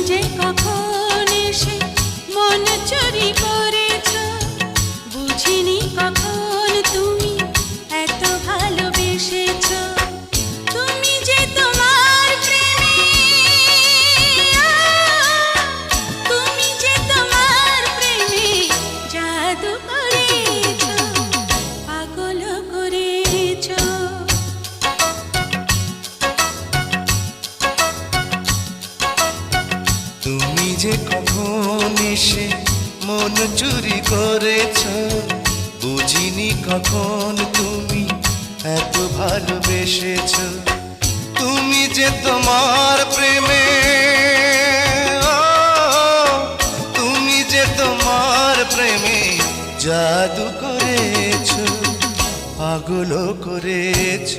যে কখন এসে মন চুরি করেছ, বুঝিনি কখন তুমি এত ভালোবেসেছ। তুমি যে তোমার প্রেমে, তুমি যে তোমার প্রেমে জাদু করেছ, পাগল করেছ। তুমি যে কখন এসে মন চুরি করেছ, বুঝিনি কখন তুমি এত ভালোবেসেছ। তুমি যে তোমার প্রেমে, তুমি যে তোমার প্রেমে জাদু করেছ, পাগল করেছ।